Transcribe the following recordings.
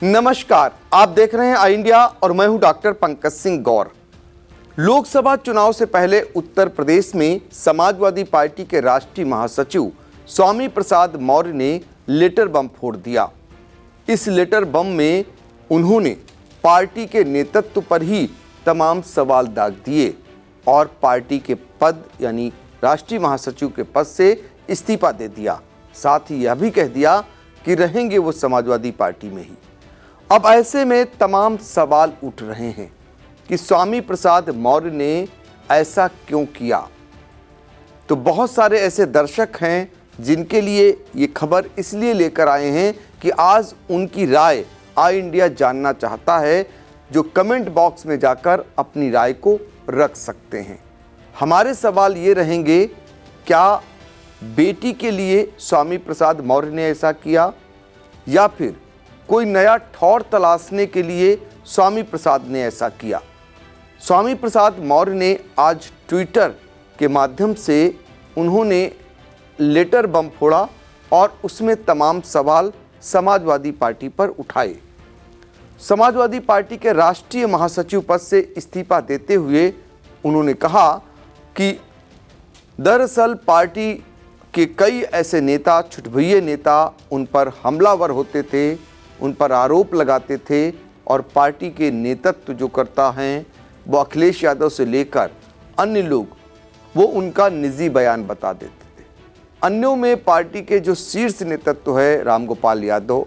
नमस्कार, आप देख रहे हैं आई इंडिया और मैं हूं डॉक्टर पंकज सिंह गौर। लोकसभा चुनाव से पहले उत्तर प्रदेश में समाजवादी पार्टी के राष्ट्रीय महासचिव स्वामी प्रसाद मौर्य ने लेटर बम फोड़ दिया। इस लेटर बम में उन्होंने पार्टी के नेतृत्व पर ही तमाम सवाल दाग दिए और पार्टी के पद यानी राष्ट्रीय महासचिव के पद से इस्तीफा दे दिया। साथ ही यह भी कह दिया कि रहेंगे वो समाजवादी पार्टी में ही। अब ऐसे में तमाम सवाल उठ रहे हैं कि स्वामी प्रसाद मौर्य ने ऐसा क्यों किया। तो बहुत सारे ऐसे दर्शक हैं जिनके लिए ये खबर इसलिए लेकर आए हैं कि आज उनकी राय आई इंडिया जानना चाहता है, जो कमेंट बॉक्स में जाकर अपनी राय को रख सकते हैं। हमारे सवाल ये रहेंगे, क्या बेटी के लिए स्वामी प्रसाद मौर्य ने ऐसा किया या फिर कोई नया ठौर तलाशने के लिए स्वामी प्रसाद ने ऐसा किया। स्वामी प्रसाद मौर्य ने आज ट्विटर के माध्यम से उन्होंने लेटर बम फोड़ा और उसमें तमाम सवाल समाजवादी पार्टी पर उठाए। समाजवादी पार्टी के राष्ट्रीय महासचिव पद से इस्तीफा देते हुए उन्होंने कहा कि दरअसल पार्टी के कई ऐसे नेता, छुटभुइये नेता उन पर हमलावर होते थे, उन पर आरोप लगाते थे और पार्टी के नेतृत्व जो करता हैं वो अखिलेश यादव से लेकर अन्य लोग वो उनका निजी बयान बता देते थे। अन्यों में पार्टी के जो शीर्ष नेतृत्व है रामगोपाल यादव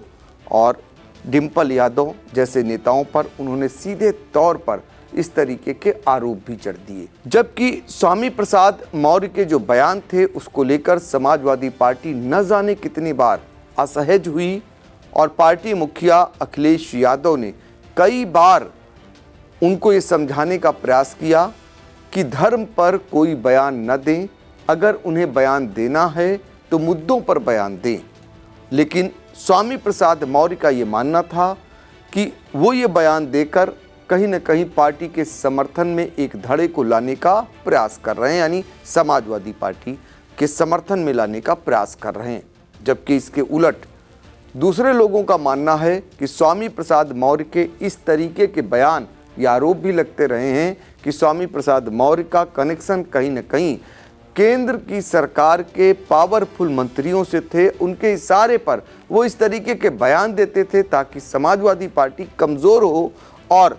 और डिम्पल यादव जैसे नेताओं पर उन्होंने सीधे तौर पर इस तरीके के आरोप भी चढ़ दिए। जबकि स्वामी प्रसाद मौर्य के जो बयान थे उसको लेकर समाजवादी पार्टी न जाने कितनी बार असहज हुई और पार्टी मुखिया अखिलेश यादव ने कई बार उनको ये समझाने का प्रयास किया कि धर्म पर कोई बयान न दें, अगर उन्हें बयान देना है तो मुद्दों पर बयान दें। लेकिन स्वामी प्रसाद मौर्य का ये मानना था कि वो ये बयान देकर कहीं न कहीं पार्टी के समर्थन में एक धड़े को लाने का प्रयास कर रहे हैं, यानी समाजवादी पार्टी के समर्थन में लाने का प्रयास कर रहे हैं। जबकि इसके उलट दूसरे लोगों का मानना है कि स्वामी प्रसाद मौर्य के इस तरीके के बयान या आरोप भी लगते रहे हैं कि स्वामी प्रसाद मौर्य का कनेक्शन कहीं न कहीं केंद्र की सरकार के पावरफुल मंत्रियों से थे। उनके इशारे पर वो इस तरीके के बयान देते थे ताकि समाजवादी पार्टी कमज़ोर हो और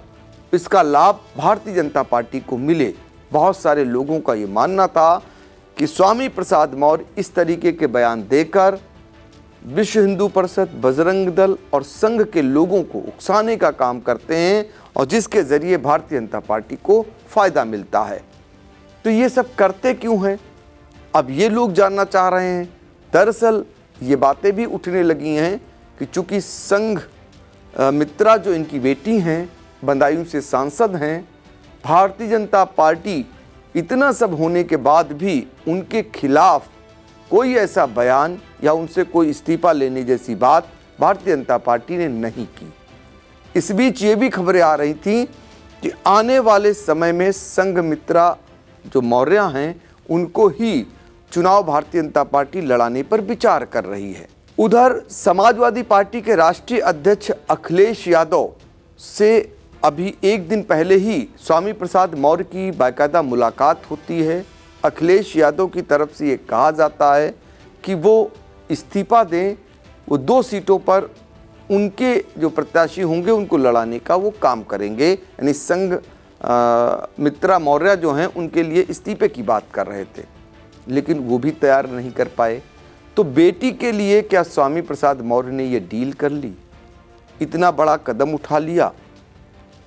इसका लाभ भारतीय जनता पार्टी को मिले। बहुत सारे लोगों का ये मानना था कि स्वामी प्रसाद मौर्य इस तरीके के बयान देकर विश्व हिंदू परिषद, बजरंग दल और संघ के लोगों को उकसाने का काम करते हैं और जिसके जरिए भारतीय जनता पार्टी को फायदा मिलता है। तो ये सब करते क्यों हैं, अब ये लोग जानना चाह रहे हैं। दरअसल ये बातें भी उठने लगी हैं कि चूंकि संघ मित्रा जो इनकी बेटी हैं, बदायूं से सांसद हैं, भारतीय जनता पार्टी इतना सब होने के बाद भी उनके खिलाफ कोई ऐसा बयान या उनसे कोई इस्तीफा लेने जैसी बात भारतीय जनता पार्टी ने नहीं की। इस बीच ये भी खबरें आ रही थी कि आने वाले समय में संघ मित्रा जो मौर्य हैं उनको ही चुनाव भारतीय जनता पार्टी लड़ाने पर विचार कर रही है। उधर समाजवादी पार्टी के राष्ट्रीय अध्यक्ष अखिलेश यादव से अभी एक दिन पहले ही स्वामी प्रसाद मौर्य की बाकायदा मुलाकात होती है। अखिलेश यादव की तरफ से ये कहा जाता है कि वो इस्तीफा दें, वो 2 सीटों पर उनके जो प्रत्याशी होंगे उनको लड़ाने का वो काम करेंगे। यानी संघ मित्रा मौर्य जो हैं उनके लिए इस्तीफे की बात कर रहे थे, लेकिन वो भी तैयार नहीं कर पाए। तो बेटी के लिए क्या स्वामी प्रसाद मौर्य ने ये डील कर ली, इतना बड़ा कदम उठा लिया।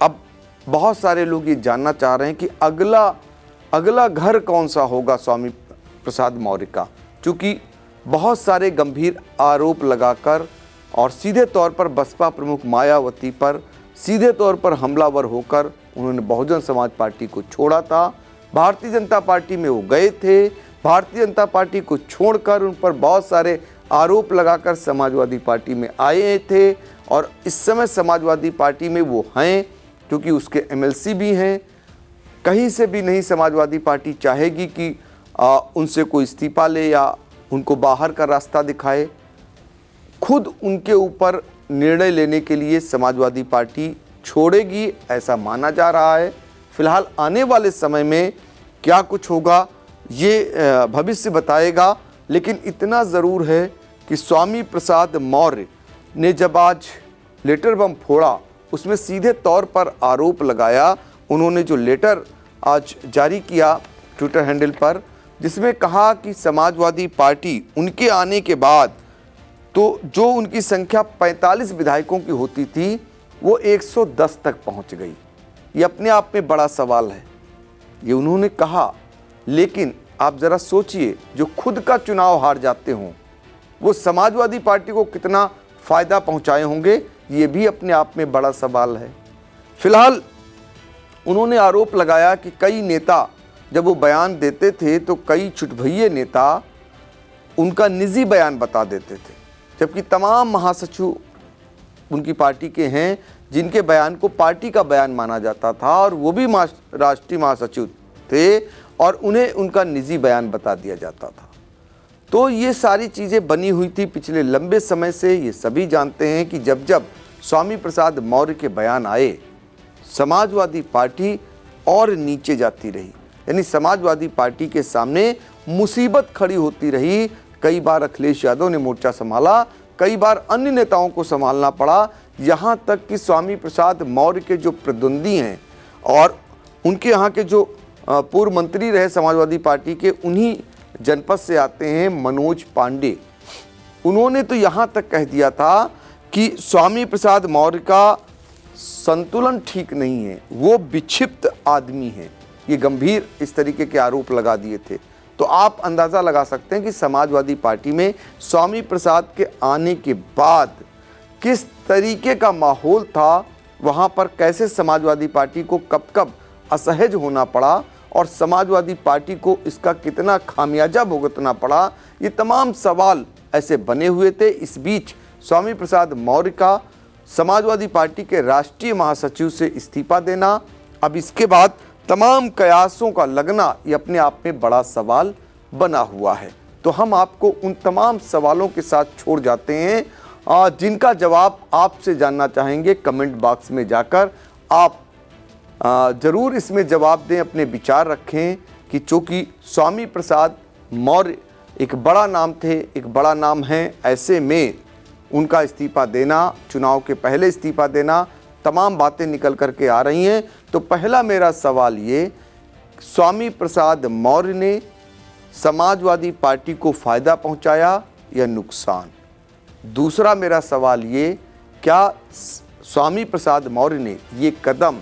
अब बहुत सारे लोग ये जानना चाह रहे हैं कि अगला घर कौन सा होगा स्वामी प्रसाद मौर्य का, क्योंकि बहुत सारे गंभीर आरोप लगाकर और सीधे तौर पर बसपा प्रमुख मायावती पर सीधे तौर पर हमलावर होकर उन्होंने बहुजन समाज पार्टी को छोड़ा था। भारतीय जनता पार्टी में वो गए थे, भारतीय जनता पार्टी को छोड़कर उन पर बहुत सारे आरोप लगाकर समाजवादी पार्टी में आए थे और इस समय समाजवादी पार्टी में वो हैं क्योंकि उसके एमएलसी भी हैं। कहीं से भी नहीं समाजवादी पार्टी चाहेगी कि उनसे कोई इस्तीफा ले या उनको बाहर का रास्ता दिखाए। खुद उनके ऊपर निर्णय लेने के लिए समाजवादी पार्टी छोड़ेगी, ऐसा माना जा रहा है। फिलहाल आने वाले समय में क्या कुछ होगा ये भविष्य बताएगा, लेकिन इतना ज़रूर है कि स्वामी प्रसाद मौर्य ने जब आज लेटर बम फोड़ा, उसमें सीधे तौर पर आरोप लगाया। उन्होंने जो लेटर आज जारी किया ट्विटर हैंडल पर, जिसमें कहा कि समाजवादी पार्टी उनके आने के बाद तो जो उनकी संख्या 45 विधायकों की होती थी वो 110 तक पहुंच गई। ये अपने आप में बड़ा सवाल है, ये उन्होंने कहा। लेकिन आप ज़रा सोचिए, जो खुद का चुनाव हार जाते हों वो समाजवादी पार्टी को कितना फ़ायदा पहुंचाए होंगे, ये भी अपने आप में बड़ा सवाल है। फिलहाल उन्होंने आरोप लगाया कि कई नेता जब वो बयान देते थे तो कई चुटभइये नेता उनका निजी बयान बता देते थे, जबकि तमाम महासचिव उनकी पार्टी के हैं जिनके बयान को पार्टी का बयान माना जाता था और वो भी राष्ट्रीय महासचिव थे और उन्हें उनका निजी बयान बता दिया जाता था। तो ये सारी चीज़ें बनी हुई थी पिछले लंबे समय से। ये सभी जानते हैं कि जब जब स्वामी प्रसाद मौर्य के बयान आए, समाजवादी पार्टी और नीचे जाती रही, यानी समाजवादी पार्टी के सामने मुसीबत खड़ी होती रही। कई बार अखिलेश यादव ने मोर्चा संभाला, कई बार अन्य नेताओं को संभालना पड़ा, यहाँ तक कि स्वामी प्रसाद मौर्य के जो प्रतिद्वंदी हैं और उनके यहाँ के जो पूर्व मंत्री रहे समाजवादी पार्टी के, उन्हीं जनपद से आते हैं मनोज पांडे, उन्होंने तो यहाँ तक कह दिया था कि स्वामी प्रसाद मौर्य का संतुलन ठीक नहीं है, वो विक्षिप्त आदमी है। ये गंभीर इस तरीके के आरोप लगा दिए थे। तो आप अंदाज़ा लगा सकते हैं कि समाजवादी पार्टी में स्वामी प्रसाद के आने के बाद किस तरीके का माहौल था, वहाँ पर कैसे समाजवादी पार्टी को कब कब असहज होना पड़ा और समाजवादी पार्टी को इसका कितना खामियाजा भुगतना पड़ा, ये तमाम सवाल ऐसे बने हुए थे। इस बीच स्वामी प्रसाद मौर्य का समाजवादी पार्टी के राष्ट्रीय महासचिव से इस्तीफा देना, अब इसके बाद तमाम कयासों का लगना, ये अपने आप में बड़ा सवाल बना हुआ है। तो हम आपको उन तमाम सवालों के साथ छोड़ जाते हैं जिनका जवाब आपसे जानना चाहेंगे। कमेंट बॉक्स में जाकर आप ज़रूर इसमें जवाब दें, अपने विचार रखें कि चूँकि स्वामी प्रसाद मौर्य एक बड़ा नाम थे, एक बड़ा नाम है, ऐसे में उनका इस्तीफा देना, चुनाव के पहले इस्तीफा देना, तमाम बातें निकल कर के आ रही हैं। तो पहला मेरा सवाल ये, स्वामी प्रसाद मौर्य ने समाजवादी पार्टी को फ़ायदा पहुंचाया या नुकसान? दूसरा मेरा सवाल ये, क्या स्वामी प्रसाद मौर्य ने ये कदम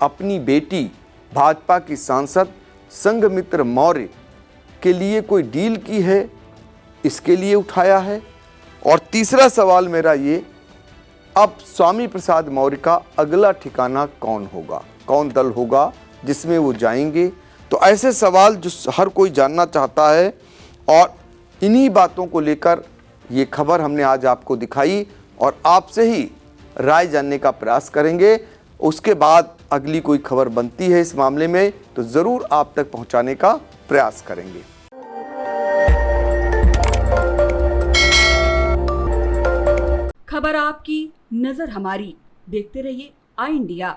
अपनी बेटी भाजपा की सांसद संघमित्र मौर्य के लिए कोई डील की है, इसके लिए उठाया है? और तीसरा सवाल मेरा ये, अब स्वामी प्रसाद मौर्य का अगला ठिकाना कौन होगा, कौन दल होगा जिसमें वो जाएंगे? तो ऐसे सवाल जो हर कोई जानना चाहता है और इन्हीं बातों को लेकर ये खबर हमने आज आपको दिखाई और आपसे ही राय जानने का प्रयास करेंगे। उसके बाद अगली कोई खबर बनती है इस मामले में तो ज़रूर आप तक पहुंचाने का प्रयास करेंगे। खबर आपकी, नजर हमारी। देखते रहिए आई इंडिया।